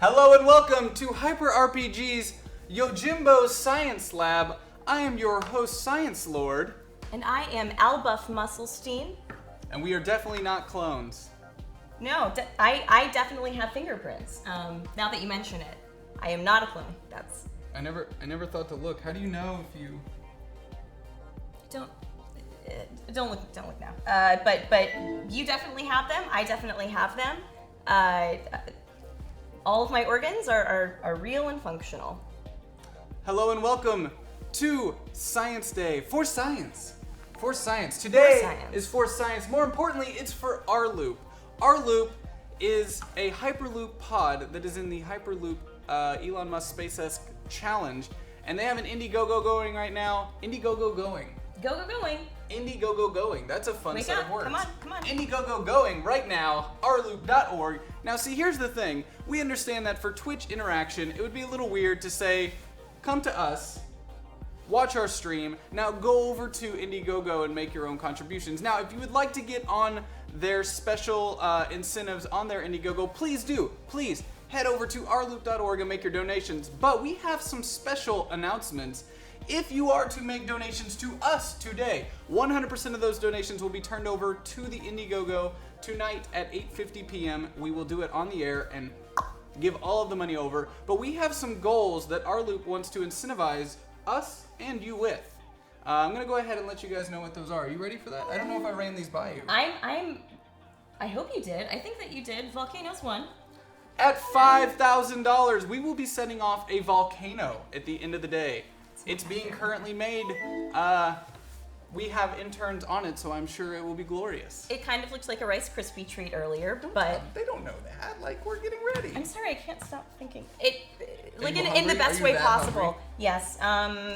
Hello and welcome to Hyper RPG's Yojimbo Science Lab. I am your host, Science Lord. And I am Albuff Musselstein. And we are definitely not clones. No, I definitely have fingerprints. Now that you mention it, I am not a clone. That's. I never thought to look. How do you know if you? Don't look now. But you definitely have them. I definitely have them. All of my organs are real and functional. Hello and welcome to Science Day for Science. For Science. Today is for Science. More importantly, it's for rLoop. rLoop is a Hyperloop pod that is in the Hyperloop Elon Musk SpaceX challenge, and they have an Indiegogo going right now. Indiegogo going. Indiegogo going. That's a fun set of words. Come on. Indiegogo going right now, rLoop.org. Now see, here's the thing. We understand that for Twitch interaction, it would be a little weird to say, come to us, watch our stream, now go over to Indiegogo and make your own contributions. Now, if you would like to get on their special incentives on their Indiegogo, please do. Please head over to rLoop.org and make your donations. But we have some special announcements. If you are to make donations to us today, 100% of those donations will be turned over to the Indiegogo tonight at 8:50 p.m. We will do it on the air and give all of the money over. But we have some goals that rLoop wants to incentivize us and you with. I'm going to go ahead and let you guys know what those are. Are you ready for that? I don't know if I ran these by you. I hope you did. I think that you did. Volcanoes won. At $5,000, we will be setting off a volcano at the end of the day. It's being currently made. We have interns on it, so I'm sure it will be glorious. It kind of looked like a Rice Krispie treat earlier, but they don't know that. Like, we're getting ready. I'm sorry, I can't stop thinking. In the best way possible. Hungry? Yes.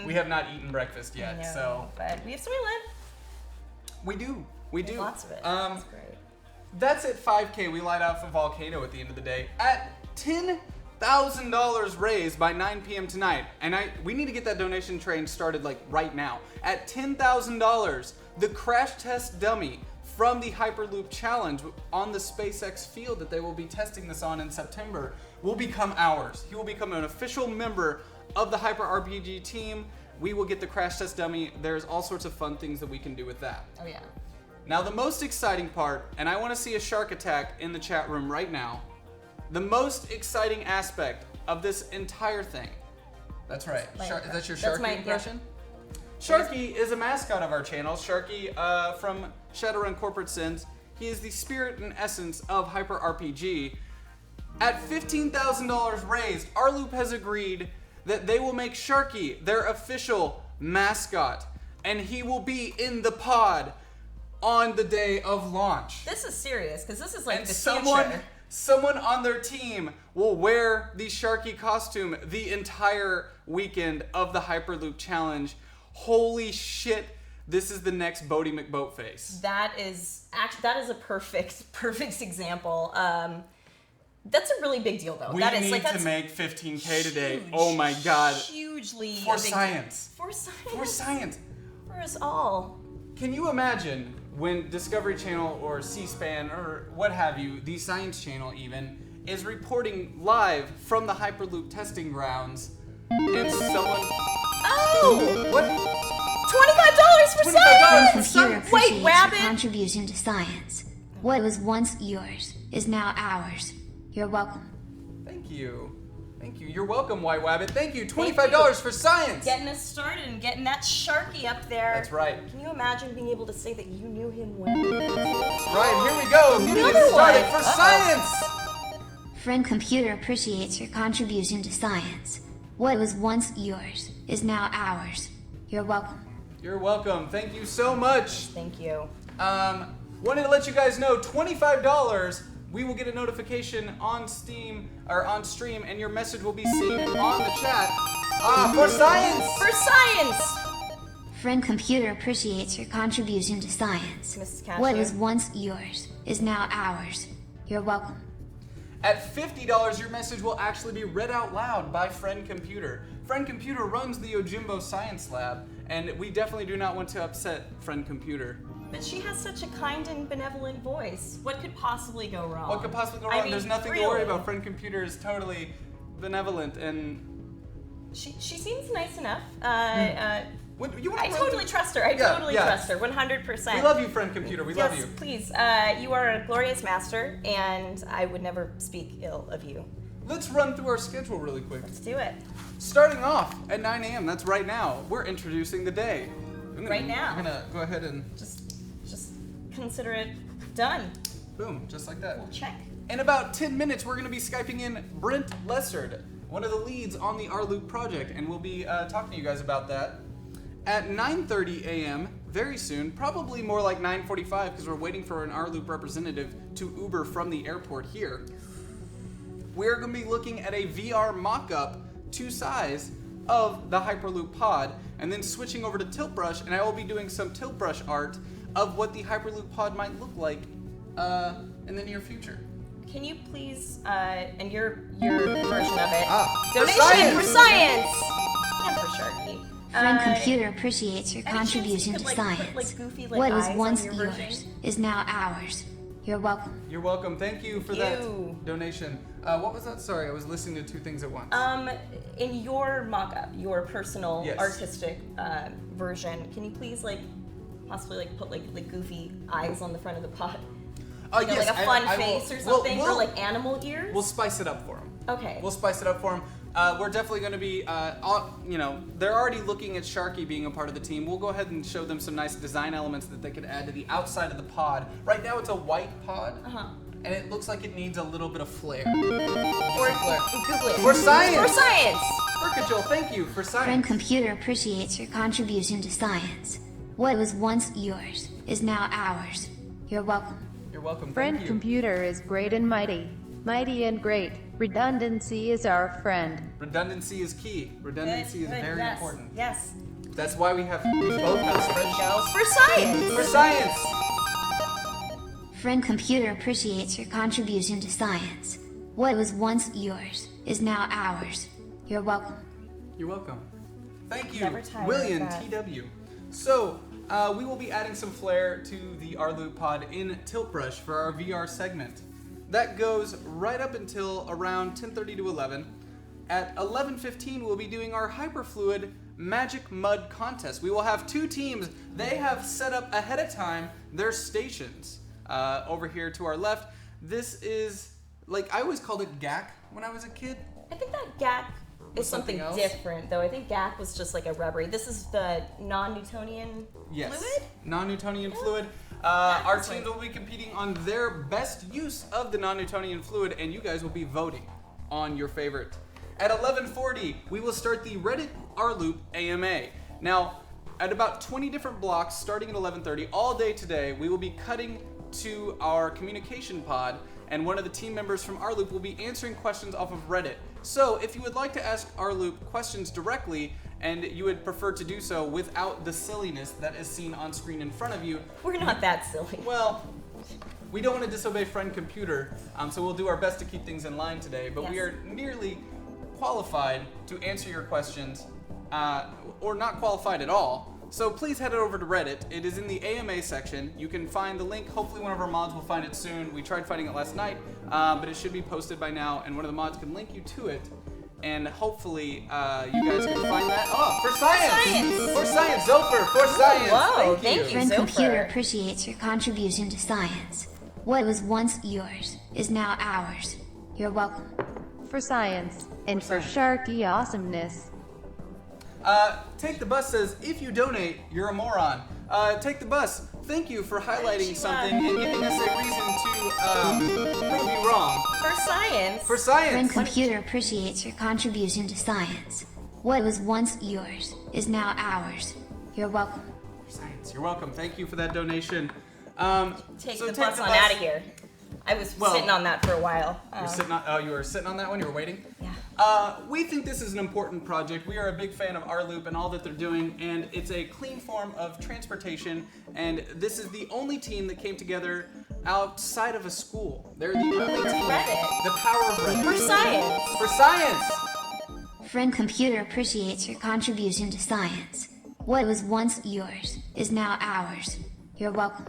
We have not eaten breakfast yet, no, so. But we have Soylent. We do. Lots of it. That's great. That's at 5K. We light off a volcano at the end of the day. At $10,000 raised by 9 p.m. tonight, and we need to get that donation train started like right now. At $10,000, the crash test dummy from the Hyperloop challenge on the SpaceX field that they will be testing this on in September will become ours. He will become an official member of the Hyper RPG team. We will get the crash test dummy. There's all sorts of fun things that we can do with that. Oh yeah. Now the most exciting part, and I want to see a shark attack in the chat room right now. The most exciting aspect of this entire thing. That's right. Is that your Sharky impression? Yeah. Sharky is a mascot of our channel. Sharky from Shadowrun Corporate Sins. He is the spirit and essence of Hyper RPG. At $15,000 raised, rLoop has agreed that they will make Sharky their official mascot, and he will be in the pod on the day of launch. This is serious, because this is like the future. Someone on their team will wear the Sharky costume the entire weekend of the Hyperloop challenge. Holy shit, this is the next Bodie McBoatface. That is a perfect example. That's a really big deal, though. We need to make 15K today. Oh my god. Hugely for science. For science. For science. For us all. Can you imagine when Discovery Channel or C-SPAN or what have you, the Science Channel even, is reporting live from the Hyperloop testing grounds and someone... Oh! What? $25 for science! Computer Wait, appreciates Wabbit! your contribution to science. What was once yours is now ours. You're welcome. Thank you. You're welcome, White Wabbit. Thank you. $25 for science. Getting us started and getting that Sharky up there. That's right. Can you imagine being able to say that you knew him well? That's right. Here we go. Getting us started for science. Friend Computer appreciates your contribution to science. What was once yours is now ours. You're welcome. You're welcome. Thank you so much. Thank you. Wanted to let you guys know, $25. We will get a notification on Steam or on stream, and your message will be seen on the chat. For science! For science! Friend Computer appreciates your contribution to science. Mrs. Cashier. What was once yours is now ours. You're welcome. At $50, your message will actually be read out loud by Friend Computer. Friend Computer runs the Yojimbo Science Lab, and we definitely do not want to upset Friend Computer. But she has such a kind and benevolent voice. What could possibly go wrong? What could possibly go I wrong? mean, There's nothing really. to worry about. Friend Computer is totally benevolent and... She seems nice enough. You wanna I run totally through- trust her. I Yeah, totally yeah. trust her, 100%. We love you, Friend Computer. We love you. Please. You are a glorious master, and I would never speak ill of you. Let's run through our schedule really quick. Let's do it. Starting off at 9 a.m., that's right now, we're introducing the day. Right now. I'm gonna go ahead and Just consider it done. boom, just like that. We'll check. In about 10 minutes, we're gonna be Skyping in Brent Lessard, one of the leads on the rLoop project, and we'll be talking to you guys about that. At 9:30 a.m., very soon, probably more like 9:45, because we're waiting for an rLoop representative to Uber from the airport here. We're going to be looking at a VR mock-up to size of the Hyperloop pod, and then switching over to Tilt Brush, and I will be doing some Tilt Brush art of what the Hyperloop pod might look like in the near future. Can you please, and your version of it, For donation for science! science and for Sharky. Friend Computer appreciates your any chance you contribution could, to like, science. put, like, goofy, like, what was eyes on once your yours version? is now ours. You're welcome. You're welcome. Thank you for that Ew. donation. What was that? Sorry, I was listening to two things at once. In your mock-up, your personal Yes. artistic version, can you please, like, possibly, like, put, like goofy eyes on the front of the pod? You know, yes, like a fun I will- face or something, we'll- or like animal ears? We'll spice it up for them. Okay. We'll spice it up for them. We're definitely going to be, they're already looking at Sharky being a part of the team. We'll go ahead and show them some nice design elements that they could add to the outside of the pod. Right now it's a white pod, and it looks like it needs a little bit of flair. Or flair. Google it. For science! For science! Joel, thank you for Friend science. Computer appreciates your contribution to science. What was once yours is now ours. You're welcome. You're welcome. Friend Thank you. Computer is great and mighty. Mighty and great. Redundancy is our friend. Redundancy is key. Redundancy is very yes. important. Yes. That's why we both have spreadsheets. For science! For science! Friend Computer appreciates your contribution to science. What was once yours is now ours. You're welcome. You're welcome. Thank you, Never tire of William that. TW. So, we will be adding some flair to the rLoop pod in Tilt Brush for our VR segment. That goes right up until around 10:30 to 11. At 11:15, we'll be doing our Hyperfluid Magic Mud Contest. We will have two teams. They have set up ahead of time their stations. Over here to our left, this is, like, I always called it GAC when I was a kid. I think that GAC is something something else? different, though. I think GAC was just like a rubbery. This is the non-Newtonian Yes. fluid? Non-Newtonian fluid. Our that's teams right. will be competing on their best use of the non-Newtonian fluid, and you guys will be voting on your favorite. At 11:40, we will start the Reddit rLoop AMA. Now, at about 20 different blocks, starting at 11:30, all day today, we will be cutting to our communication pod, and one of the team members from rLoop will be answering questions off of Reddit. So, if you would like to ask rLoop questions directly, and you would prefer to do so without the silliness that is seen on screen in front of you, We're not that silly. well, we don't want to disobey Friend Computer, so we'll do our best to keep things in line today, but we Yes. are nearly qualified to answer your questions, or not qualified at all. So please head over to Reddit. It is in the AMA section. You can find the link. Hopefully one of our mods will find it soon. We tried finding it last night, but it should be posted by now, and one of the mods can link you to it. And hopefully you guys can find that. Oh, for science! Science! For science! Zoper, for science! Whoa, Thank you. Friend Zoper. Computer appreciates your contribution to science. What was once yours is now ours. You're welcome. For science. And for Sharky awesomeness. Take the Bus says, if you donate, you're a moron. Take the Bus, thank you for highlighting something and giving us a reason to prove you wrong. For science. For Friend science! Computer appreciates your contribution to science. What was once yours is now ours. You're welcome. For science, you're welcome. Thank you for that donation. Take so the bus on out of here. I was Well, sitting on that for a while. You're sitting on, oh, you were sitting on that one? You were waiting? Yeah. We think this is an important project. We are a big fan of rLoop and all that they're doing, and it's a clean form of transportation, and this is the only team that came together outside of a school. They're the only team. Reddit. The power of Reddit. For science. For science! Friend Computer appreciates your contribution to science. What was once yours is now ours. You're welcome.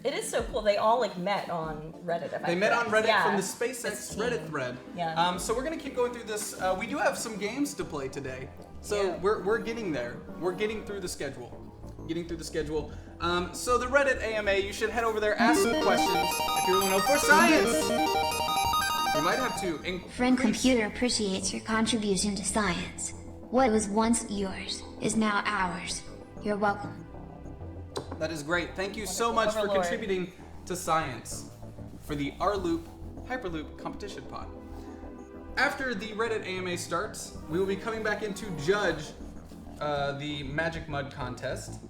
It is so cool. They all like met on Reddit. They met on Reddit Yeah. from the SpaceX Reddit thread. Yeah. So we're gonna keep going through this. We do have some games to play today, so Yeah. we're getting there. We're getting through the schedule. So the Reddit AMA, you should head over there, ask some questions if you really know for science. We might have to. Friend Computer appreciates your contribution to science. What was once yours is now ours. You're welcome. That is great. Thank you so much for Overlord. contributing to science for the rLoop Hyperloop competition pod. After the Reddit AMA starts, we will be coming back in to judge the Magic Mud contest.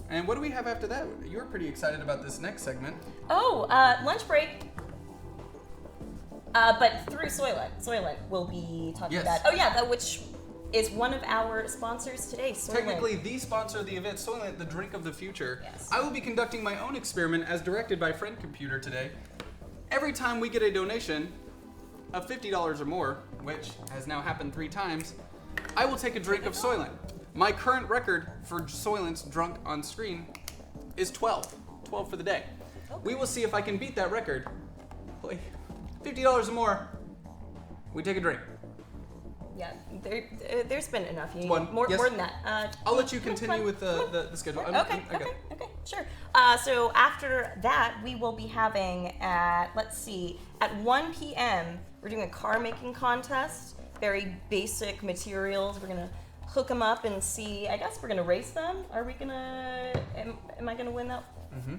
And what do we have after that? You were pretty excited about this next segment. Oh, lunch break. But through Soylent. Soylent will be talking Yes. about. Oh yeah, which is one of our sponsors today. Soylent. Technically, the sponsor of the event, Soylent, the drink of the future. Yes. I will be conducting my own experiment as directed by Friend Computer today. Every time we get a donation of $50 or more, which has now happened 3 times, I will take a drink of Soylent. My current record for Soylent's drunk on screen is 12. 12 for the day. Okay. We will see if I can beat that record. Boy, $50 or more, we take a drink. Yeah, there's been enough. You need One, more yes. than that. I'll let you come on, continue come with the schedule. on. Okay. Okay, sure. So after that, we will be having at 1 p.m. we're doing a car making contest. Very basic materials. We're gonna hook them up and see. I guess we're gonna race them. Are we gonna? Am I gonna win that? Mm-hmm.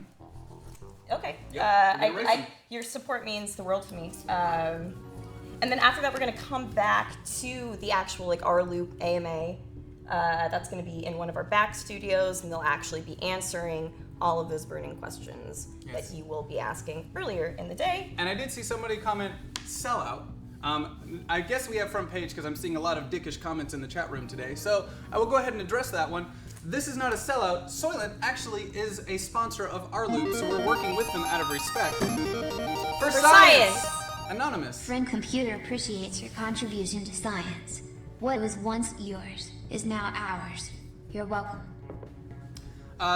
Okay. Yeah, we're gonna race them. Your support means the world to me. And then after that, we're gonna come back to the actual rLoop AMA. That's gonna be in one of our back studios, and they'll actually be answering all of those burning questions Yes. that you will be asking earlier in the day. And I did see somebody comment sellout. I guess we have front page because I'm seeing a lot of dickish comments in the chat room today. So I will go ahead and address that one. This is not a sellout. Soylent actually is a sponsor of rLoop, so we're working with them out of respect. For science! Anonymous. Friend Computer appreciates your contribution to science. What was once yours is now ours. You're welcome.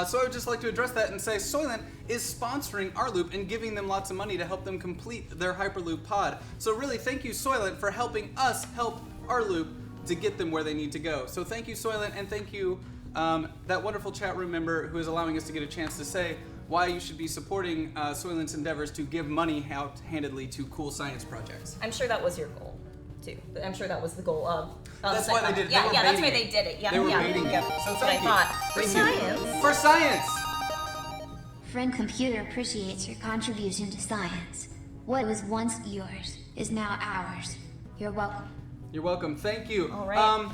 So I would just like to address that and say Soylent is sponsoring rLoop and giving them lots of money to help them complete their Hyperloop pod. So really, thank you, Soylent, for helping us help rLoop to get them where they need to go. So thank you, Soylent, and thank you, that wonderful chat room member who is allowing us to get a chance to say why you should be supporting Soylent's endeavors to give money out-handedly to cool science projects. I'm sure that was your goal, too. I'm sure that was the goal of. That's why they did it. Yeah, They were that's why baiting they did it. Yeah, They were yeah. baiting you. Yeah. So That's what I thank you. thought. For Thank you. science. For science! Friend Computer appreciates your contribution to science. What was once yours is now ours. You're welcome. You're welcome. Thank you. All right.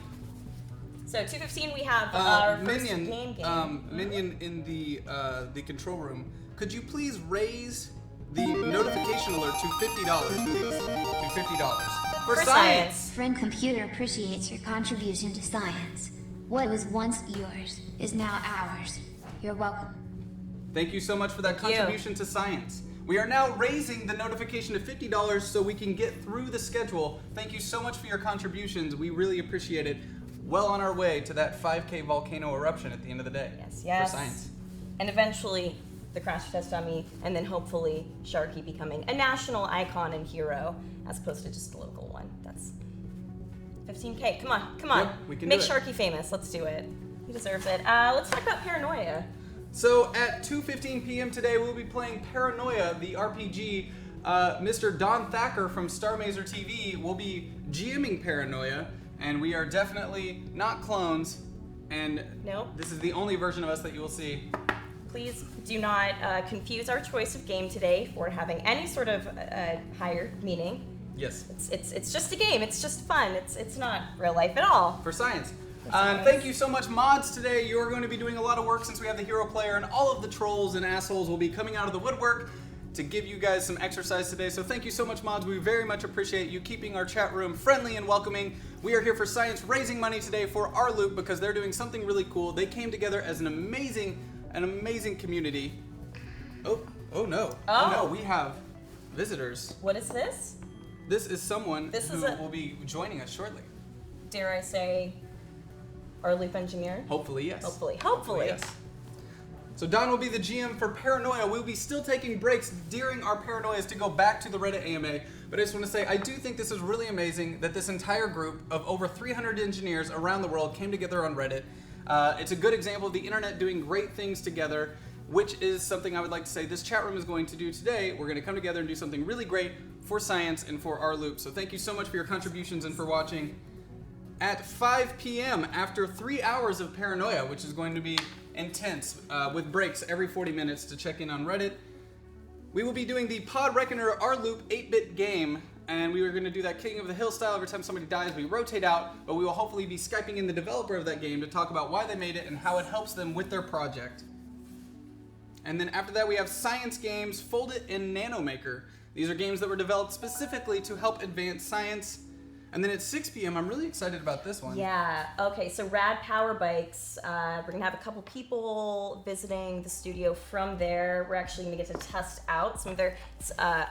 So 2:15 we have our first Minion, game. Minion in the control room. Could you please raise the notification alert to $50, please? To $50 for science. Friend Computer appreciates your contribution to science. What was once yours is now ours. You're welcome. Thank you so much for that Thank you. contribution to science. We are now raising the notification to $50 so we can get through the schedule. Thank you so much for your contributions. We really appreciate it. Well on our way to that 5K volcano eruption at the end of the day. Yes. For science. And eventually the crash test dummy, and then hopefully Sharky becoming a national icon and hero as opposed to just a local one. That's 15K. Come on. Yep, we can Make do it. Sharky famous. Let's do it. He deserves it. Let's talk about Paranoia. So at 2:15 p.m. today, we'll be playing Paranoia, the RPG. Mr. Don Thacker from Star Mazer TV will be GMing Paranoia, and we are definitely not clones. And Nope. this is the only version of us that you will see. Please do not confuse our choice of game today for having any sort of higher meaning. Yes. It's just a game. It's just fun. It's not real life at all. For science. science. Thank you so much, mods. Today you're going to be doing a lot of work since we have the hero player, and all of the trolls and assholes will be coming out of the woodwork to give you guys some exercise today. So thank you so much, mods. We very much appreciate you keeping our chat room friendly and welcoming. We are here for science, raising money today for rLoop because they're doing something really cool. They came together as an amazing community. Oh no. Oh. No, we have visitors. What is this? This is someone This who is a- will be joining us shortly. Dare I say, our loop engineer? Hopefully, yes. Hopefully. Yes. So Don will be the GM for Paranoia. We'll be still taking breaks during our Paranoias to go back to the Reddit AMA. But I just want to say, I do think this is really amazing that this entire group of over 300 engineers around the world came together on Reddit. It's a good example of the internet doing great things together, which is something I would like to say this chat room is going to do today. We're going to come together and do something really great for science and for rLoop. So thank you so much for your contributions and for watching. At 5 p.m. after 3 hours of Paranoia, which is going to be intense, with breaks every 40 minutes to check in on Reddit, we will be doing the Pod Reckoner rLoop 8-bit game, and we are going to do that King of the Hill style. Every time somebody dies, we rotate out, but we will hopefully be Skyping in the developer of that game to talk about why they made it and how it helps them with their project. And then after that, we have science games, Fold It and Nanomaker. These are games that were developed specifically to help advance science. And then at 6 p.m., I'm really excited about this one. Yeah, okay, so Rad Power Bikes. We're going to have a couple people visiting the studio from there. We're actually going to get to test out some of their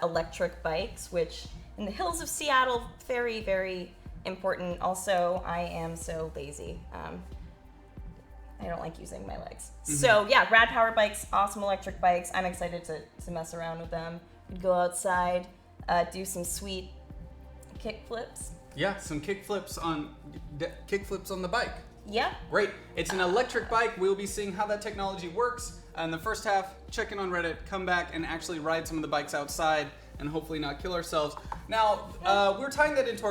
electric bikes, which in the hills of Seattle, very, very important. Also, I am so lazy. I don't like using my legs. Mm-hmm. So yeah, Rad Power Bikes, awesome electric bikes. I'm excited to mess around with them. We'd go outside, do some sweet kick flips. Yeah, some kickflips on the bike. Yeah. Great. It's an electric bike. We'll be seeing how that technology works. In the first half, check in on Reddit, come back and actually ride some of the bikes outside and hopefully not kill ourselves. Now, we're tying that into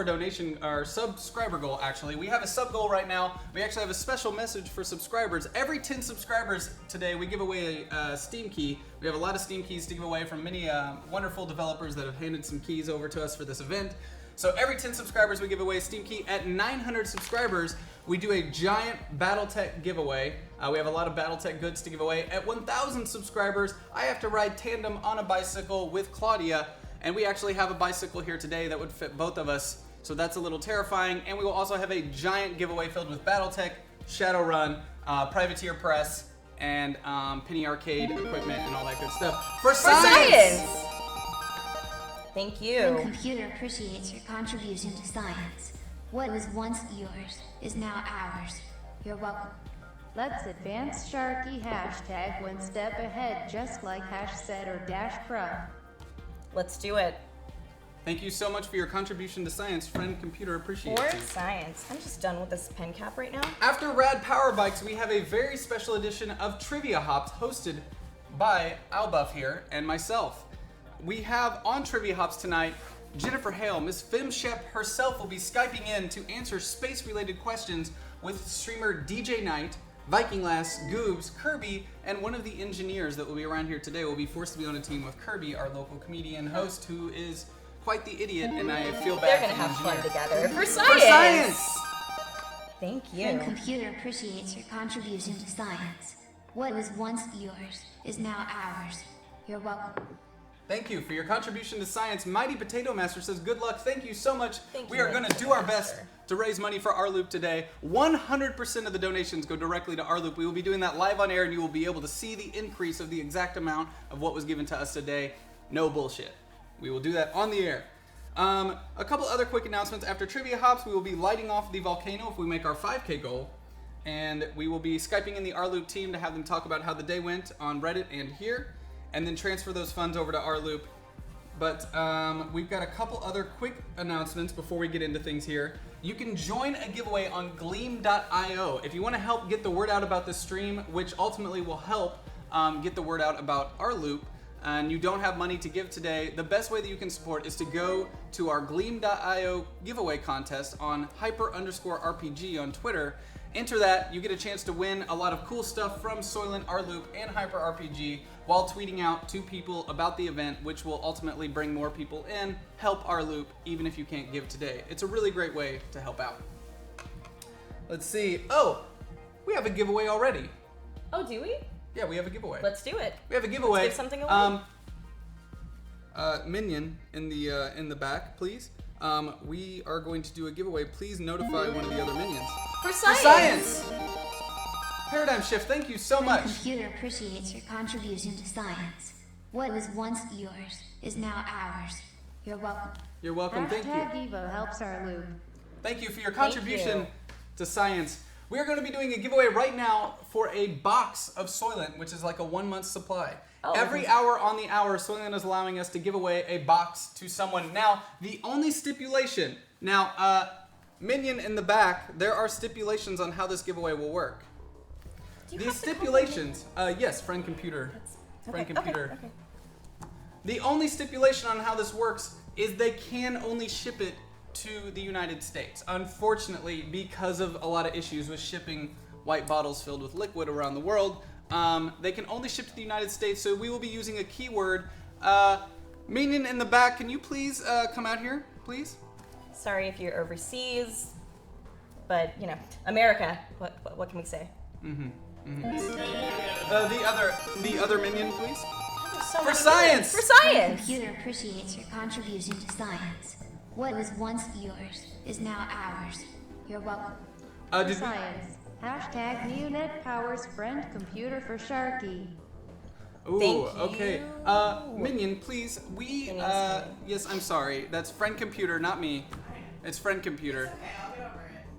our subscriber goal, actually. We have a sub goal right now. We actually have a special message for subscribers. Every 10 subscribers today, we give away a Steam key. We have a lot of Steam keys to give away from many wonderful developers that have handed some keys over to us for this event. So every 10 subscribers, we give away a Steam key. At 900 subscribers, we do a giant BattleTech giveaway. We have a lot of BattleTech goods to give away. At 1,000 subscribers, I have to ride tandem on a bicycle with Claudia, and we actually have a bicycle here today that would fit both of us, so that's a little terrifying. And we will also have a giant giveaway filled with BattleTech, Shadowrun, Privateer Press, and Penny Arcade equipment and all that good stuff. For science! Thank you. Your computer appreciates your contribution to science. What was once yours is now ours. You're welcome. Let's advance Sharky hashtag one step ahead, just like #set or #pro. Let's do it. Thank you so much for your contribution to science, friend computer appreciates For you. science. I'm just done with this pen cap right now. After Rad Power Bikes, we have a very special edition of Trivia Hops hosted by Albuff here and myself. We have on Trivia Hops tonight, Jennifer Hale, Miss FemShep herself will be Skyping in to answer space-related questions with streamer DJ Knight, Viking Lass, Goobs, Kirby, and one of the engineers that will be around here today will be forced to be on a team with Kirby, our local comedian host, who is quite the idiot, and I feel bad. They're gonna for the have fun engineer. together. For For science! science! Thank you. Your computer appreciates your contribution to science. What was once yours is now ours. You're welcome. Thank you for your contribution to science. Mighty Potato Master says, good luck. Thank you so much. Thank We you, are going to do our best to raise money for rLoop today. 100% of the donations go directly to rLoop. We will be doing that live on air, and you will be able to see the increase of the exact amount of what was given to us today. No bullshit. We will do that on the air. A couple other quick announcements. After Trivia Hops, we will be lighting off the volcano if we make our 5K goal. And we will be Skyping in the rLoop team to have them talk about how the day went on Reddit and here, and then transfer those funds over to rLoop. But we've got a couple other quick announcements before we get into things here. You can join a giveaway on Gleam.io if you want to help get the word out about the stream, which ultimately will help get the word out about rLoop, and you don't have money to give today. The best way that you can support is to go to our Gleam.io giveaway contest on hyper_RPG on Twitter. Enter that, you get a chance to win a lot of cool stuff from Soylent, rLoop, and HyperRPG while tweeting out to people about the event, which will ultimately bring more people in, help rLoop, even if you can't give today. It's a really great way to help out. Let's see. Oh, we have a giveaway already. Oh, do we? Yeah, we have a giveaway. Let's do it. We have a giveaway. Let's give something away. Minion in the back, please. We are going to do a giveaway. Please notify one of the other minions. For science! For science! Paradigm Shift, thank you so Your much. computer appreciates your contribution to science. What was once yours is now ours. You're welcome. You're welcome. Thank you. Hashtag Evo helps rLoop. Thank you for your contribution to science. We are going to be doing a giveaway right now for a box of Soylent, which is like a 1 month supply. Oh, Every hour on the hour, Soylent is allowing us to give away a box to someone. Now, the only stipulation, Minion in the back, there are stipulations on how this giveaway will work. These stipulations, yes, friend computer. Friend computer. Okay. The only stipulation on how this works is they can only ship it to the United States. Unfortunately, because of a lot of issues with shipping white bottles filled with liquid around the world, they can only ship to the United States, so we will be using a keyword. Minion in the back, can you please come out here, please? Sorry if you're overseas, but you know, America. What can we say? The other minion, please. So For many science! For The science! computer appreciates your contribution to science. What was once yours is now ours. You're welcome. For Did we, science. Hashtag Neonet powers friend computer for Sharky. ooh, Thank okay. you. Minion, please. We, Minion's coming. yes, I'm sorry. That's friend computer, not me. It's friend computer.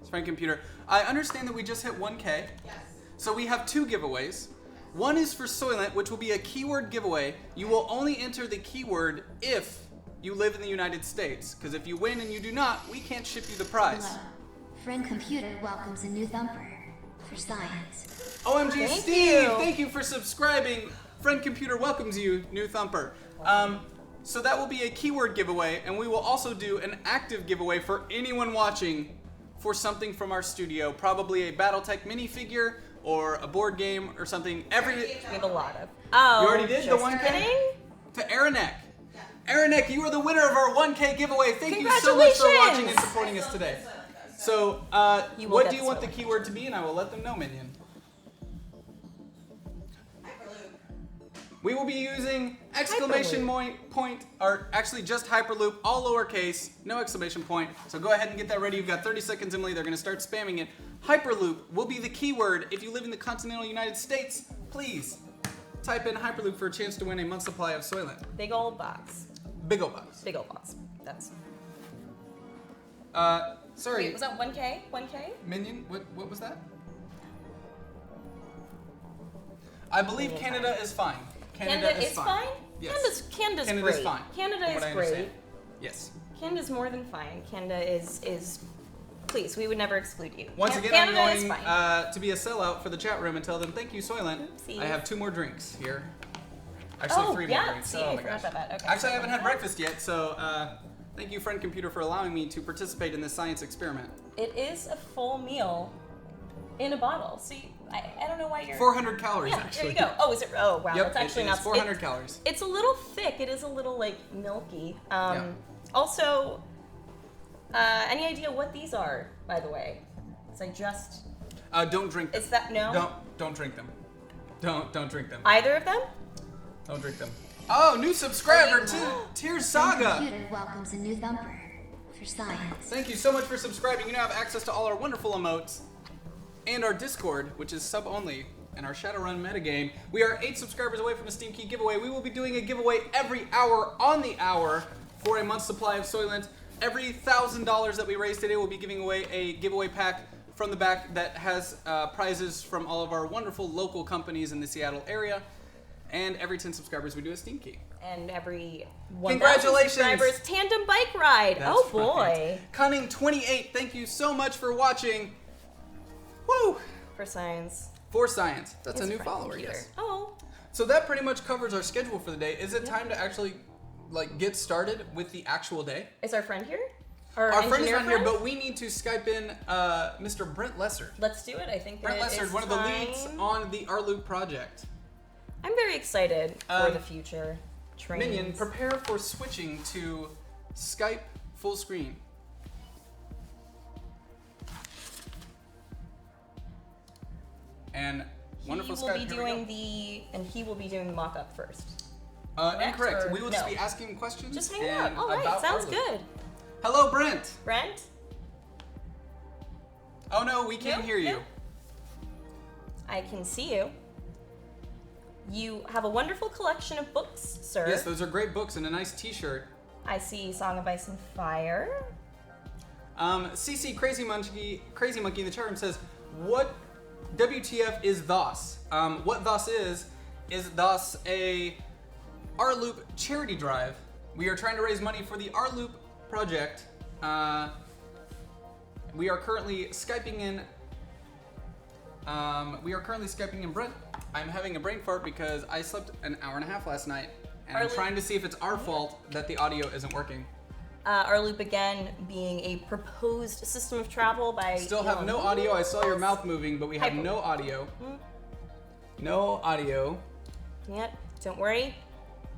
It's friend computer. I understand that we just hit 1K. Yes. So we have 2 giveaways. One is for Soylent, which will be a keyword giveaway. You will only enter the keyword if you live in the United States. Because if you win and you do not, we can't ship you the prize. Hello. Friend Computer welcomes a new thumper for science. OMG, Thank Steve! you. Thank you for subscribing. Friend Computer welcomes you, new thumper. So that will be a keyword giveaway, and we will also do an active giveaway for anyone watching for something from our studio, probably a BattleTech minifigure or a board game or something. We have a lot of. Oh, You already did the just 1K? kidding? To Aranek. Aranek, you are the winner of our 1K giveaway. Thank you so much for watching and supporting us today. So, You will what get do you this want the one. keyword to be? And I will let them know, Minion. We will be using exclamation point, or actually just Hyperloop, all lowercase, no exclamation point. So go ahead and get that ready. You've got 30 seconds, Emily. They're going to start spamming it. Hyperloop will be the keyword. If you live in the continental United States, please type in Hyperloop for a chance to win a month's supply of Soylent. Big old box. Big ol' box. Big old box. That's. Sorry, Wait, was that 1K? 1K? Minion, what was that? I believe Minion's Canada is fine. Canada is fine? Yes. Canada's Canada's great. fine. Canada from is what I great. understand. Yes. Canada's more than fine. Canada is. Please, we would never exclude you. Once again, Canada I'm is going fine. to be a sellout for the chat room and tell them thank you, Soylent. Oopsies. I have 2 more drinks here. Actually, 3 more yeah, drinks. see, Oh I my forgot gosh. about that. Okay. Actually, I haven't had breakfast yet, so thank you, Friend Computer, for allowing me to participate in this science experiment. It is a full meal in a bottle. So I don't know why you're. 400 calories, Yeah, actually. there you go. Oh, is it? Oh, wow. Yep, That's actually it not. is 400 calories. It's a little thick. It is a little like milky. Yeah. Also, any idea what these are? By the way, so I just. Don't drink them. Is that no? Don't drink them. Don't drink them. Either of them? Don't drink them. Oh, new subscriber to Tears Friend Saga. Computer welcomes a new thumper for science. Thank you so much for subscribing. You now have access to all our wonderful emotes and our Discord, which is sub only, and our Shadowrun metagame. We are 8 subscribers away from a Steam Key giveaway. We will be doing a giveaway every hour on the hour for a month's supply of Soylent. Every $1,000 that we raise today, we'll be giving away a giveaway pack from the back that has prizes from all of our wonderful local companies in the Seattle area. And every 10 subscribers, we do a Steam Key. And every 1,000 Congratulations. subscribers, tandem bike ride. That's oh boy. right. Cunning28, thank you so much for watching. Woo! For science. For science. That's It's a new Friend follower, Computer. yes. Oh. So that pretty much covers our schedule for the day. Is it time to actually get started with the actual day? Is our friend here? Our friend is engineer not here, but we need to Skype in Mr. Brent Lessard. Let's do it. I think Brent that Lessard, it's one of the time. leads on the rLoop project. I'm very excited for the future. Trains. Minion, prepare for switching to Skype full screen. And wonderful Skype. He will be doing the mock-up first. Incorrect. or We will just no? be asking questions. Just hang out. and All right, about sounds rLoop. good. Hello, Brent. Brent? Oh no, we can't No, hear you. no. I can see you. You have a wonderful collection of books, sir. Yes, those are great books and a nice T-shirt. I see Song of Ice and Fire. CC Crazy Monkey in the chat room says, what WTF is thus? What thus is thus a rLoop charity drive. We are trying to raise money for the rLoop project. We are currently Skyping in. Brent. I'm having a brain fart because I slept an hour and a half last night, and I'm trying to see if it's our fault that the audio isn't working. rLoop again being a proposed system of travel by. Still have no audio. I saw your mouth moving, but we have no audio. No audio. Yep. Don't worry.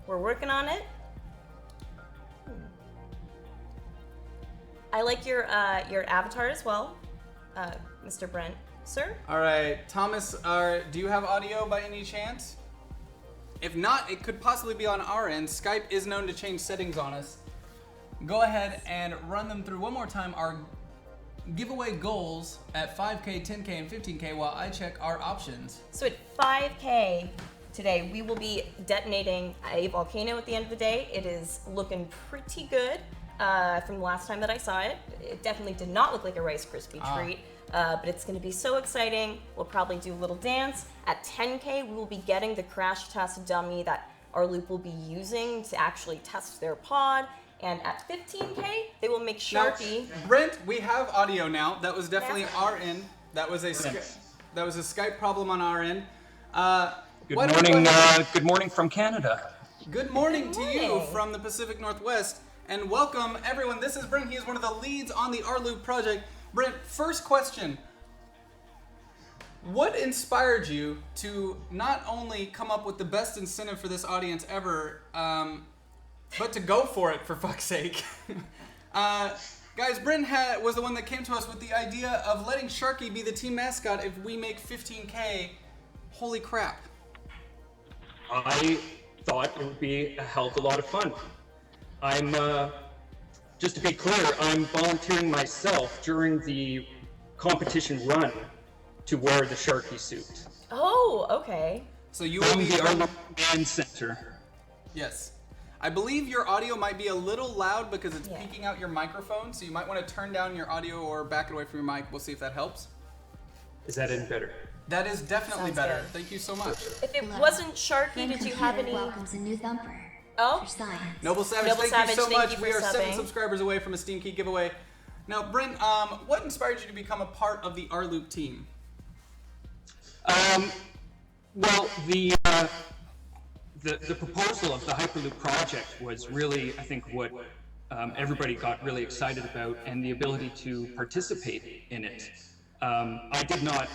We're working on it. I like your avatar as well, Mr. Brent, sir. All right, Thomas. Do you have audio by any chance? If not, it could possibly be on our end. Skype is known to change settings on us. Go ahead and run them through one more time. Our giveaway goals at 5K, 10K, and 15K while I check our options. So at 5K today, we will be detonating a volcano at the end of the day. It is looking pretty good from the last time that I saw it. It definitely did not look like a Rice Krispie treat, but it's going to be so exciting. We'll probably do a little dance. At 10K, we will be getting the crash test dummy that rLoop will be using to actually test their pod. And at 15K, they will make Sharky. Now, Brent, we have audio now. That was definitely our end. That was a Skype problem on our end. Good morning. Good morning from Canada. Good morning to you from the Pacific Northwest, and welcome everyone. This is Brent. He is one of the leads on the rLoop project. Brent, first question: what inspired you to not only come up with the best incentive for this audience ever, but to go for it, for fuck's sake? Guys, Brent was the one that came to us with the idea of letting Sharky be the team mascot if we make 15K. Holy crap. I thought it would be a hell of a lot of fun. I'm, just to be clear, I'm volunteering myself during the competition run to wear the Sharky suit. Oh, okay. So you will be the rLoop Command Center. Yes. I believe your audio might be a little loud because it's peeking out your microphone, so you might want to turn down your audio or back it away from your mic. We'll see if that helps. Is that any better? That is definitely Sounds better. good. Thank you so much. If it wasn't Sharky, did you have any? Welcomes a new thumper. Oh? For science. Noble Savage, Noble thank Savage, you so thank much. you for We are 7 subbing. subscribers away from a Steam Key giveaway. Now, Brent, what inspired you to become a part of the rLoop team? Well, the proposal of the Hyperloop project was really, I think, what everybody got really excited about, and the ability to participate in it. I did not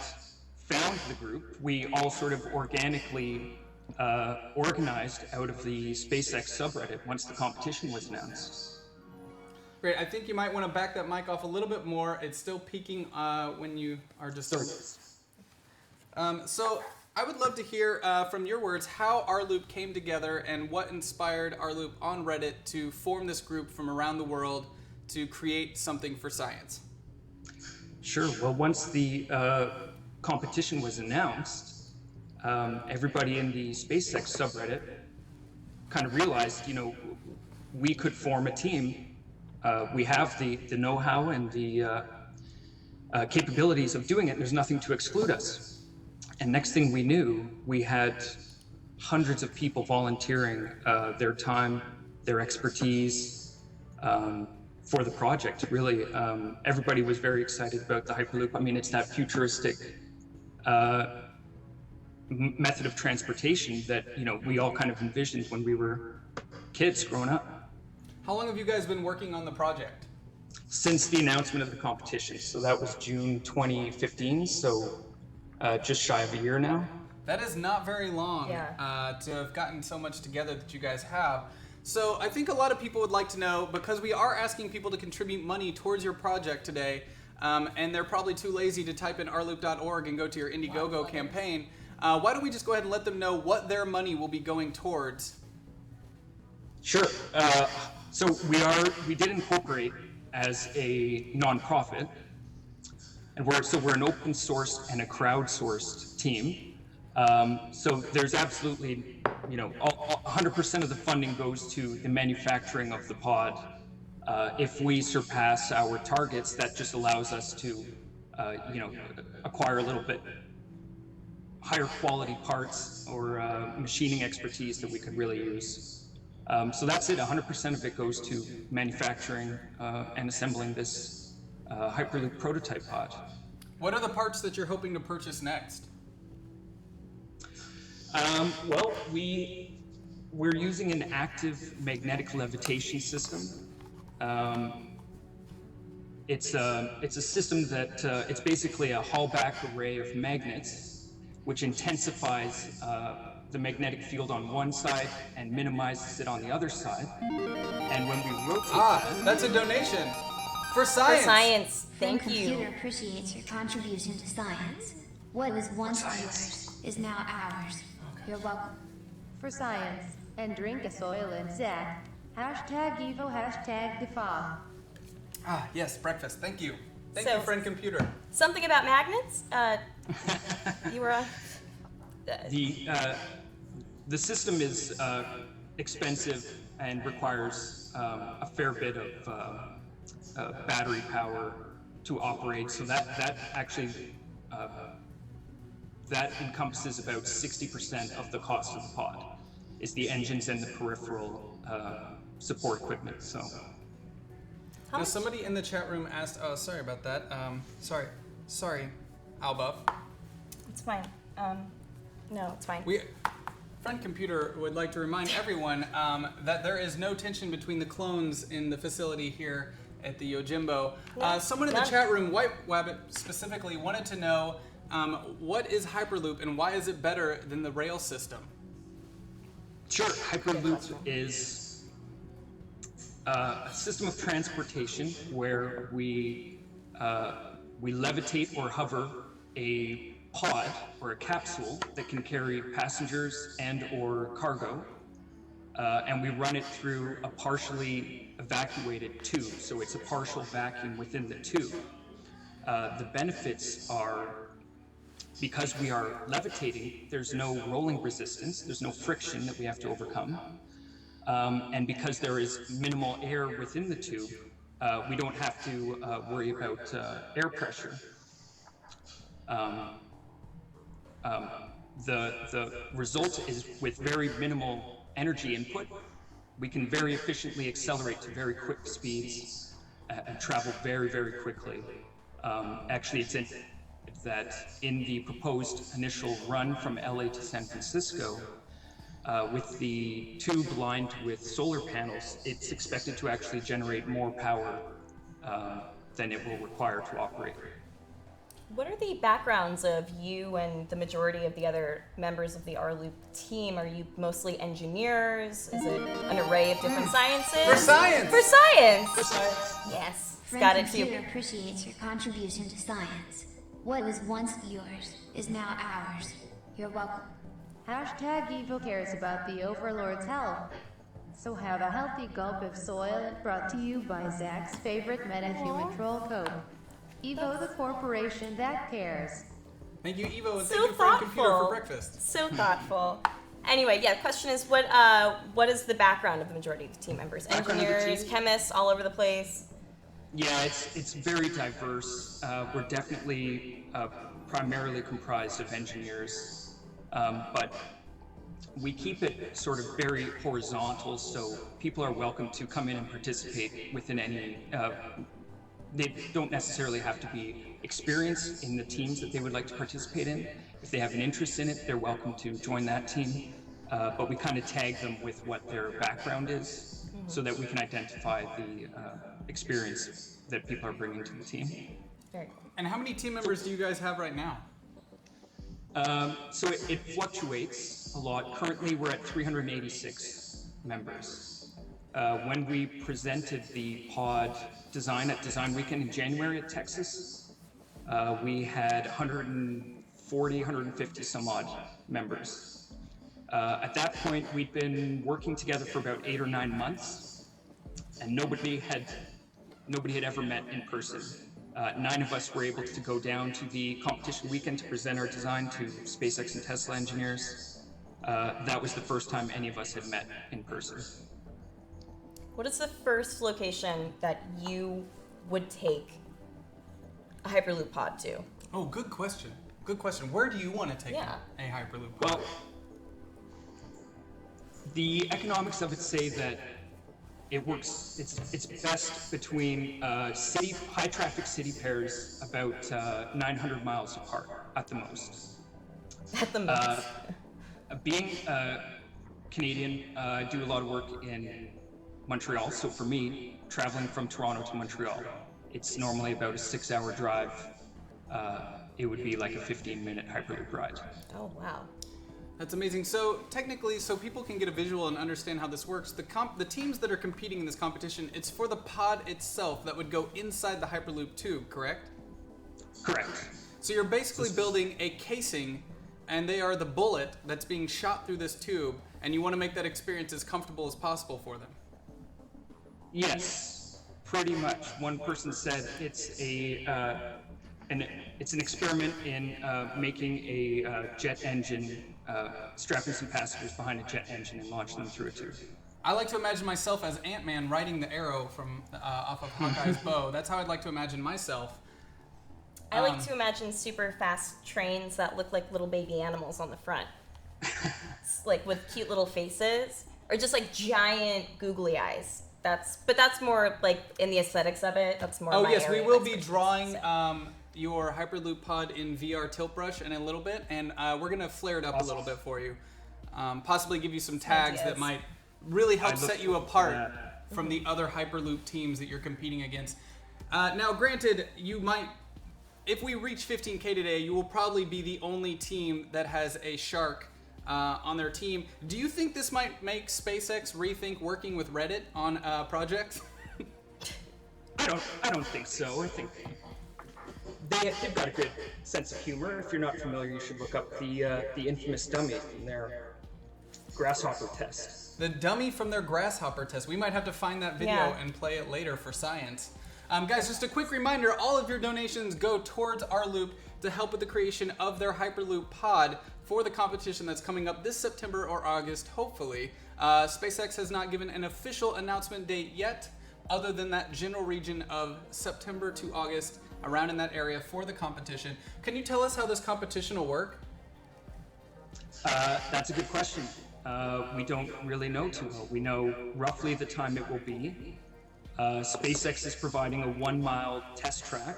found the group. We all sort of organically organized out of the SpaceX subreddit once the competition was announced. Great. I think you might want to back that mic off a little bit more. It's still peaking when you are just... So I would love to hear from your words how rLoop came together and what inspired rLoop on Reddit to form this group from around the world to create something for science. Sure. Well, once the competition was announced, everybody in the SpaceX subreddit kind of realized, we could form a team. We have the know-how and the capabilities of doing it. There's nothing to exclude us. And next thing we knew, we had hundreds of people volunteering their time, their expertise for the project. Really, everybody was very excited about the Hyperloop. I mean, it's that futuristic method of transportation that we all kind of envisioned when we were kids growing up. How long have you guys been working on the project? Since the announcement of the competition. So that was June 2015, so just shy of a year now. That is not very long to have gotten so much together that you guys have. So I think a lot of people would like to know, because we are asking people to contribute money towards your project today, and they're probably too lazy to type in rLoop.org and go to your Indiegogo campaign, why don't we just go ahead and let them know what their money will be going towards? Sure. So we did incorporate as a nonprofit, and we're an open source and a crowdsourced team. So there's absolutely, 100% of the funding goes to the manufacturing of the pod. If we surpass our targets, that just allows us to acquire a little bit higher quality parts or machining expertise that we could really use. So that's it. 100% of it goes to manufacturing and assembling this Hyperloop prototype pod. What are the parts that you're hoping to purchase next? Well, we're using an active magnetic levitation system. It's a system that it's basically a Hallback array of magnets, which intensifies the magnetic field on one side and minimizes it on the other side. And when we rotate That's a donation for science. For science, Friend thank Computer you. appreciates your contribution to science. What was once yours is now ours. You're welcome. For science, and drink a soil and Zach. Hashtag Evo, hashtag Defa. Yes, breakfast. Thank you. Thank So- you, friend computer. Something about magnets? You were the system is expensive and requires a fair bit of battery power to operate. So that actually that encompasses about 60% of the cost of the pod, is the engines and the peripheral support equipment. So. How Now, much? somebody in the chat room asked. Oh, sorry about that. Sorry, Albuff. It's fine. No, it's fine. Friend Computer would like to remind everyone that there is no tension between the clones in the facility here at the Yojimbo. Someone in the none. chat room, White Wabbit specifically, wanted to know what is Hyperloop and why is it better than the rail system? Sure, Hyperloop is a system of transportation where we levitate or hover a pod or a capsule that can carry passengers and or cargo, and we run it through a partially evacuated tube, so it's a partial vacuum within the tube. The benefits are, because we are levitating, there's no rolling resistance, there's no friction that we have to overcome. And because there is minimal air within the tube, we don't have to worry about air pressure. The result is with very minimal energy input, we can very efficiently accelerate to very quick speeds and travel very, very quickly. Actually, it's that in the proposed initial run from LA to San Francisco, with the tube lined with solar panels, it's expected to actually generate more power than it will require to operate. What are the backgrounds of you and the majority of the other members of the rLoop team? Are you mostly engineers? Is it an array of different sciences? For science! For science! For science. Yes. Friend Got it Computer too. appreciates your contribution to science. What was once yours is now ours. You're welcome. Hashtag Evo cares about the Overlord's health. So have a healthy gulp of soil, brought to you by Zach's favorite metahuman troll code. Evo, the corporation that cares. Thank you, Evo, and So thank you, friend Computer, for thoughtful. breakfast. So thoughtful. Anyway, yeah, the question is what is the background of the majority of the team members? Background of the Engineers, team? chemists, all over the place. Yeah, it's very diverse. We're definitely primarily comprised of engineers, but we keep it sort of very horizontal, so people are welcome to come in and participate within any. They don't necessarily have to be experienced in the teams that they would like to participate in. If they have an interest in it, they're welcome to join that team. But we kind of tag them with what their background is, so that we can identify the experience that people are bringing to the team. Very cool. And how many team members do you guys have right now? So it fluctuates a lot. Currently, we're at 386 members. When we presented the pod design at Design Weekend in January at Texas, we had 140, 150 some odd members. At that point, we'd been working together for about 8 or 9 months, and nobody had ever met in person. 9 of us were able to go down to the competition weekend to present our design to SpaceX and Tesla engineers. That was the first time any of us had met in person. What is the first location that you would take a Hyperloop pod to? Oh, good question. Good question. Where do you want to take Yeah. a Hyperloop pod? Well, the economics of it say that it works. It's best between high traffic city pairs about 900 miles apart at the most. At the most. Being Canadian, I do a lot of work in Montreal. So for me, traveling from Toronto to Montreal, it's normally about a 6-hour drive. It would be like a 15-minute Hyperloop ride. Oh, wow. That's amazing. So technically, so people can get a visual and understand how this works, the teams that are competing in this competition, it's for the pod itself that would go inside the Hyperloop tube, correct? Correct. So you're basically building a casing, and they are the bullet that's being shot through this tube, and you want to make that experience as comfortable as possible for them. Yes, pretty much. One person said it's it's an experiment in making a jet engine, strapping some passengers behind a jet engine and launching them through a tube. I like to imagine myself as Ant-Man riding the arrow from off of Hawkeye's bow. That's how I'd like to imagine myself. I like to imagine super fast trains that look like little baby animals on the front. Like with cute little faces. Or just like giant googly eyes. That's more like in the aesthetics of it. That's more Oh my yes, we area of will be expertise, drawing so. your Hyperloop pod in VR tilt brush in a little bit, and we're going to flare it up a little bit for you. Possibly give you some tags that ideas. might really help I look set you forward to apart that. from the other Hyperloop teams that you're competing against. Now, granted, you might, if we reach 15K today, you will probably be the only team that has a shark on their team. Do you think this might make SpaceX rethink working with Reddit on projects? I don't think so. I think they've got a good sense of humor. If you're not familiar, you should look up the infamous dummy from their grasshopper test. The dummy from their grasshopper test. We might have to find that video Yeah. and play it later for science. Guys, just a quick reminder, all of your donations go towards rLoop to help with the creation of their Hyperloop pod for the competition that's coming up this September or August, hopefully. SpaceX has not given an official announcement date yet, other than that general region of September to August, around in that area for the competition. Can you tell us how this competition will work? That's a good question. We don't really know too well. We know roughly the time it will be. SpaceX is providing a 1-mile test track.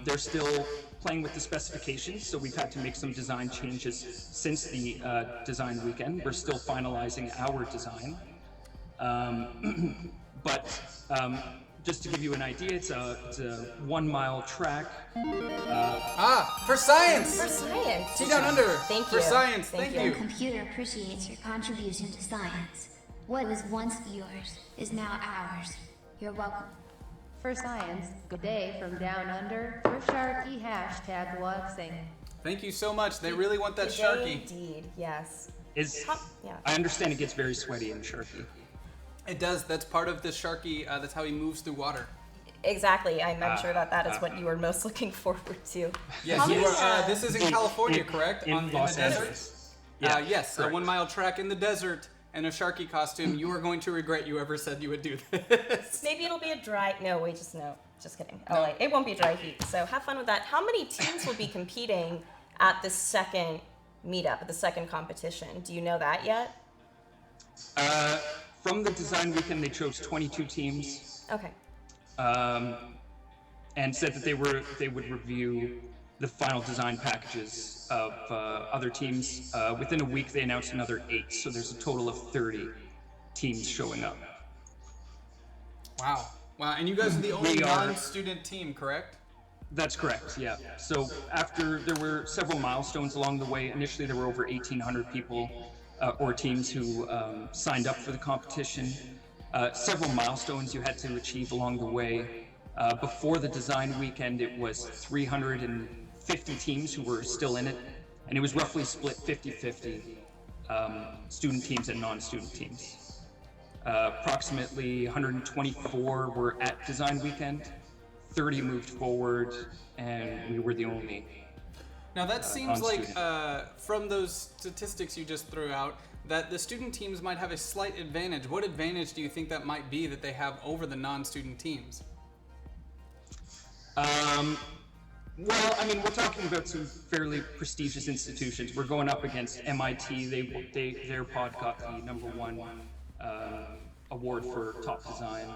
They're still playing with the specifications, so we've had to make some design changes since the design weekend. We're still finalizing our design. But just to give you an idea, it's a 1-mile track. For science! For science. T Down Under. Thank For you. science. Thank Thank you. you. Computer appreciates your contribution to science. What was once yours is now ours. You're welcome. For science, good day from down under. For Sharky, #waxing. Thank you so much. They really want that Today, Sharky. Indeed, yes. Yeah. I understand it gets very sweaty in Sharky. It does. That's part of the Sharky. That's how he moves through water. Exactly. I'm sure that is what you were most looking forward to. Yes, How you many, are. This is in California, In- correct? in In the Los desert. Angeles. Yeah, Yes, correct. a 1-mile track in the desert and a Sharky costume. You are going to regret you ever said you would do this. Maybe it'll be a dry. No, wait, just no. Just kidding. Oh, wait, it won't be dry heat. So have fun with that. How many teams will be competing at the second meetup, at the second competition? Do you know that yet? From the design weekend, they chose 22 teams. Okay. And said that they would review the final design packages of other teams. Within a week, they announced another 8, so there's a total of 30 teams showing up. Wow. Wow. And you guys are the only We are- non-student team, correct? That's correct, yeah. So after there were several milestones along the way, initially there were over 1,800 people or teams who signed up for the competition. Several milestones you had to achieve along the way. Before the design weekend, it was 350 teams who were still in it, and it was roughly split 50-50, student teams and non-student teams. Approximately 124 were at design weekend, 30 moved forward, and we were the only. Now that seems like, non-student. from those statistics you just threw out, that the student teams might have a slight advantage. What advantage do you think that might be that they have over the non-student teams? Well, I mean, we're talking about some fairly prestigious institutions. We're going up against MIT. Their pod got the #1 award for top design.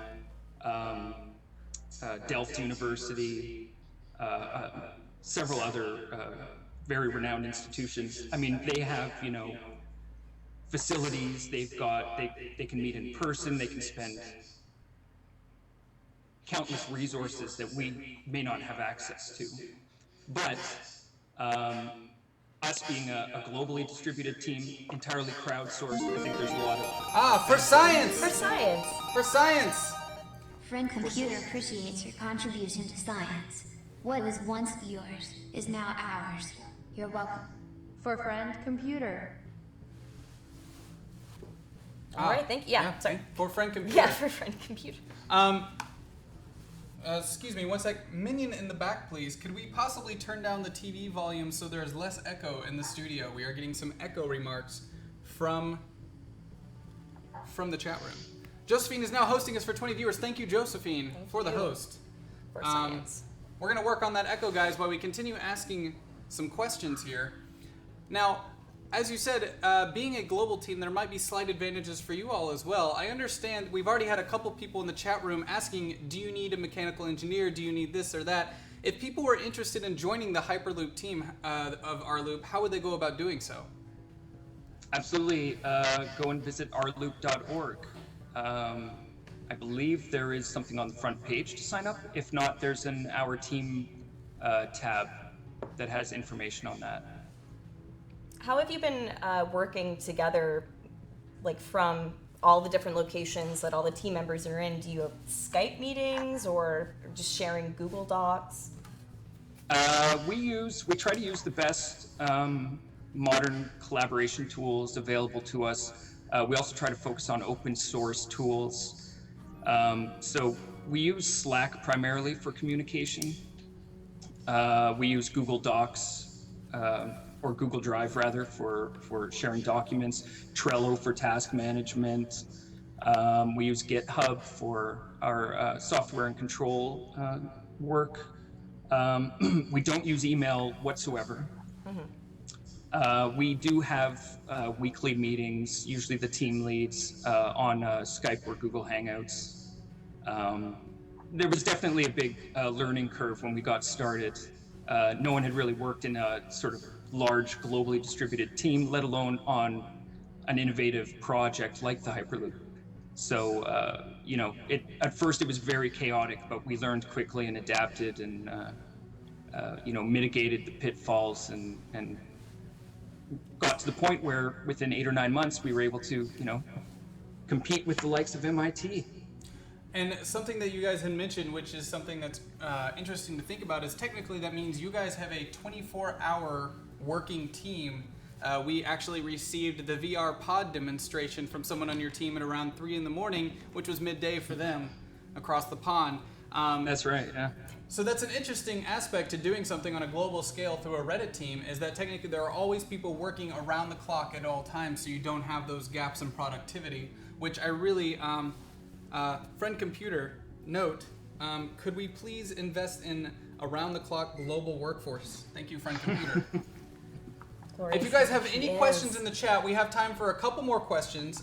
Delft University, several other very renowned institutions. I mean, they have, facilities. They can meet in person. They can spend countless resources that we may not have access to. But us being a globally distributed team, entirely crowdsourced, I think there's a lot of... For science! For science. For science! Friend Computer appreciates your contribution to science. What was once yours is now ours. You're welcome. For Friend Computer. All right, thank you. Yeah, sorry. For Friend Computer. Yeah, for Friend Computer. Excuse me, one sec. Minion in the back, please. Could we possibly turn down the TV volume so there's less echo in the studio? We are getting some echo remarks from the chat room. Josephine is now hosting us for 20 viewers. Thank you, Josephine, for the host. For science. We're going to work on that echo, guys, while we continue asking some questions here. Now, as you said, being a global team, there might be slight advantages for you all as well. I understand we've already had a couple people in the chat room asking, do you need a mechanical engineer? Do you need this or that? If people were interested in joining the Hyperloop team of rLoop, how would they go about doing so? Absolutely. Go and visit rLoop.org. I believe there is something on the front page to sign up. If not, there's an Our Team tab that has information on that. How have you been working together, like from all the different locations that all the team members are in? Do you have Skype meetings or just sharing Google Docs? We try to use the best modern collaboration tools available to us. We also try to focus on open source tools. So we use Slack primarily for communication. We use Google Docs, or Google Drive rather, for sharing documents, Trello for task management. We use GitHub for our software and control work. We don't use email whatsoever. We do have weekly meetings, usually the team leads, on Skype or Google Hangouts. There was definitely a big learning curve when we got started. No one had really worked in a sort of large, globally distributed team, let alone on an innovative project like the Hyperloop. So, at first it was very chaotic, but we learned quickly and adapted and, mitigated the pitfalls and got to the point where within 8 or 9 months we were able to, compete with the likes of MIT. And something that you guys had mentioned, which is something that's interesting to think about, is technically that means you guys have a 24-hour working team. We actually received the VR pod demonstration from someone on your team at around 3 in the morning, which was midday for them across the pond. That's right, yeah. So that's an interesting aspect to doing something on a global scale through a Reddit team, is that technically there are always people working around the clock at all times, so you don't have those gaps in productivity, which I really, Friend Computer, note, could we please invest in around-the-clock global workforce? Thank you, Friend Computer. If you guys have any questions in the chat, we have time for a couple more questions.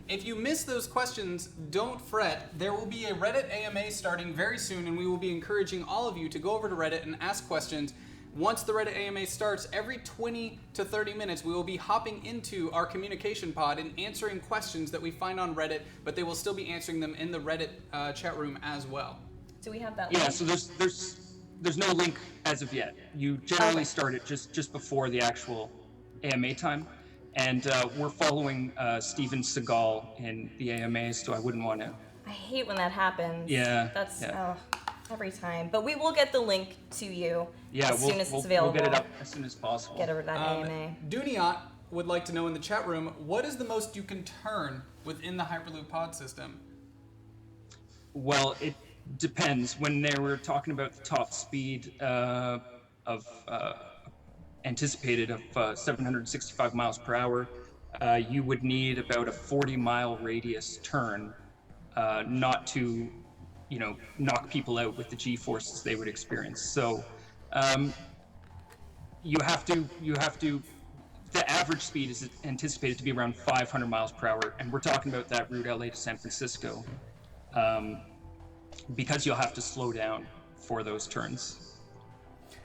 If you miss those questions, don't fret. There will be a Reddit AMA starting very soon, and we will be encouraging all of you to go over to Reddit and ask questions. Once the Reddit AMA starts, every 20 to 30 minutes, we will be hopping into our communication pod and answering questions that we find on Reddit, but they will still be answering them in the Reddit chat room as well. Do we have that Yeah, link? so there's no link as of yet. You generally start it just before the actual AMA time. And we're following Steven Seagal in the AMAs, so I wouldn't want to. I hate when that happens. Yeah. That's every time. But we will get the link to you as soon as it's available. We'll get it up as soon as possible. Get over that AMA. Duniot would like to know in the chat room, what is the most you can turn within the Hyperloop pod system? Well, it depends. When they were talking about the top speed anticipated of 765 miles per hour, you would need about a 40-mile radius turn, not to, knock people out with the G-forces they would experience. So you have to, the average speed is anticipated to be around 500 miles per hour, and we're talking about that route LA to San Francisco, because you'll have to slow down for those turns.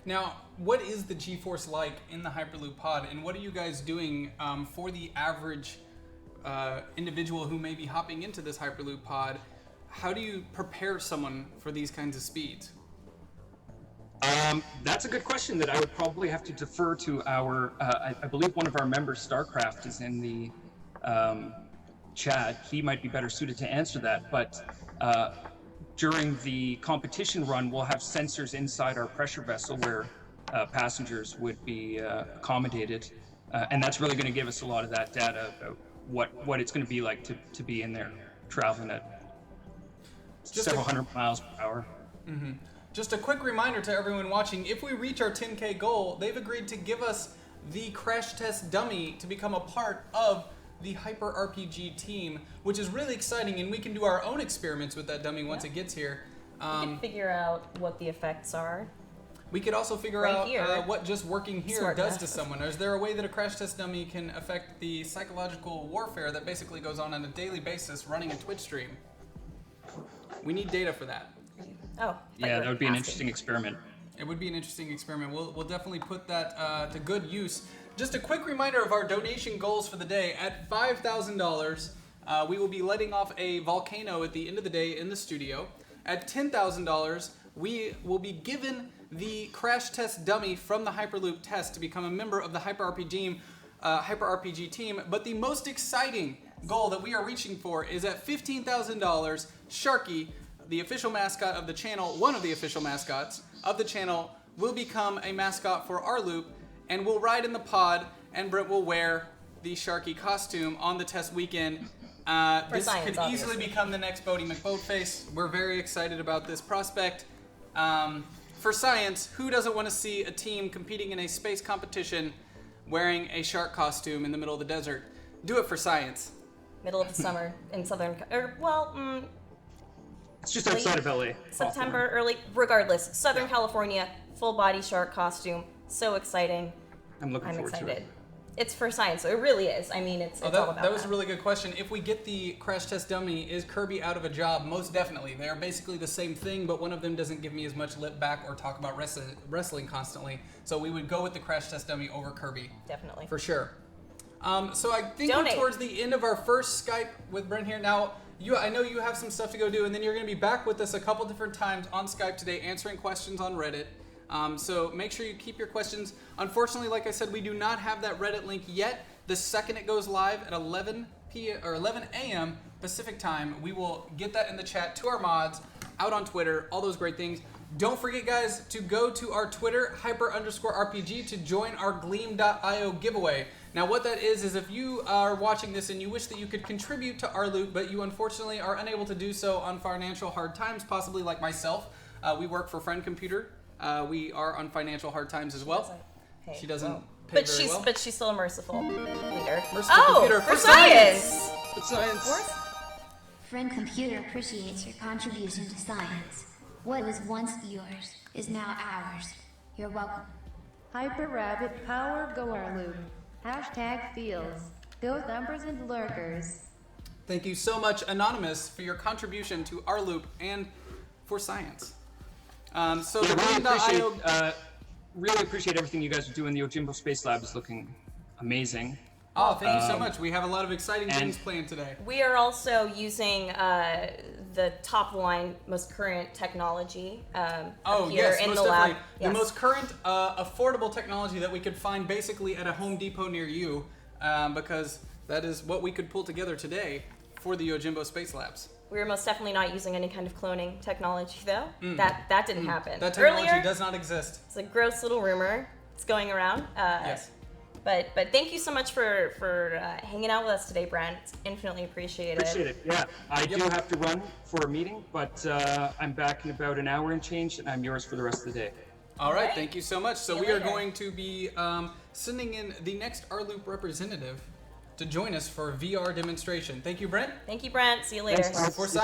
Now, what is the G-force like in the Hyperloop pod, and what are you guys doing for the average individual who may be hopping into this Hyperloop pod? How do you prepare someone for these kinds of speeds? That's a good question that I would probably have to defer to our, I believe one of our members, StarCraft, is in the chat. He might be better suited to answer that, but during the competition run, we'll have sensors inside our pressure vessel where passengers would be accommodated, and that's really going to give us a lot of that data about what it's going to be like to be in there traveling at several hundred miles per hour. Mm-hmm. Just a quick reminder to everyone watching, if we reach our 10K goal, they've agreed to give us the crash test dummy to become a part of the Hyper RPG team, which is really exciting, and we can do our own experiments with that dummy once it gets here. We can figure out what the effects are. We could also figure out what just working here does to someone. Is there a way that a crash test dummy can affect the psychological warfare that basically goes on a daily basis running a Twitch stream? We need data for that. Oh. Yeah, that would be an interesting experiment. It would be an interesting experiment. We'll definitely put that to good use. Just a quick reminder of our donation goals for the day. At $5,000, we will be letting off a volcano at the end of the day in the studio. At $10,000, we will be given the crash test dummy from the Hyperloop test to become a member of the Hyper RPG team. But the most exciting goal that we are reaching for is at $15,000. Sharky, the official mascot of the channel, one of the official mascots of the channel, will become a mascot for rLoop and will ride in the pod, and Brent will wear the Sharky costume on the test weekend. This could easily become the next Bodie McBoatface. We're very excited about this prospect. For science, who doesn't want to see a team competing in a space competition wearing a shark costume in the middle of the desert? Do it for science. Middle of the summer in it's just outside of LA. September, early, regardless. Southern California, full body shark costume. So exciting. I'm looking forward to it. It's for science, so it really is. I mean, it's all about that. That was a really good question. If we get the crash test dummy, is Kirby out of a job? Most definitely. They're basically the same thing, but one of them doesn't give me as much lip back or talk about wrestling constantly. So we would go with the crash test dummy over Kirby. Definitely. For sure. So I think we're towards the end of our first Skype with Brent here. Now, I know you have some stuff to go do, and then you're going to be back with us a couple different times on Skype today answering questions on Reddit. So make sure you keep your questions. Unfortunately, like I said, we do not have that Reddit link yet. The second it goes live at 11 a.m. Pacific time, we will get that in the chat to our mods, out on Twitter, all those great things. Don't forget, guys, to go to our Twitter, hyper_RPG, to join our Gleam.io giveaway. Now, what that is if you are watching this and you wish that you could contribute to rLoop, but you unfortunately are unable to do so on financial hard times, possibly like myself. We work for Friend Computer. We are on financial hard times as well. She doesn't pay very well. But she's still a merciful leader. Merciful computer for science! For science. Friend Computer appreciates your contribution to science. What was once yours is now ours. You're welcome. Hyper Rabbit Power Go rLoop. #feels. Go numbers and lurkers. Thank you so much, Anonymous, for your contribution to rLoop and for science. So the really appreciate everything you guys are doing. The Ojimbo Space Lab is looking amazing. Oh, thank you so much. We have a lot of exciting things planned today. We are also using the top line, most current technology here in the lab. The most current, affordable technology that we could find basically at a Home Depot near you, because that is what we could pull together today for the Ojimbo Space Labs. We are most definitely not using any kind of cloning technology, though. That didn't happen. That technology Earlier, does not exist. It's a gross little rumor. It's going around. Yes. But thank you so much for hanging out with us today, Brent. It's infinitely appreciated. Appreciate it. Yeah, I do have to run for a meeting, but I'm back in about an hour and change, and I'm yours for the rest of the day. All right, thank you so much. So we are going to be sending in the next rLoop representative to join us for a VR demonstration. Thank you, Brent. Thank you, Brent. See you later. Thanks, for science.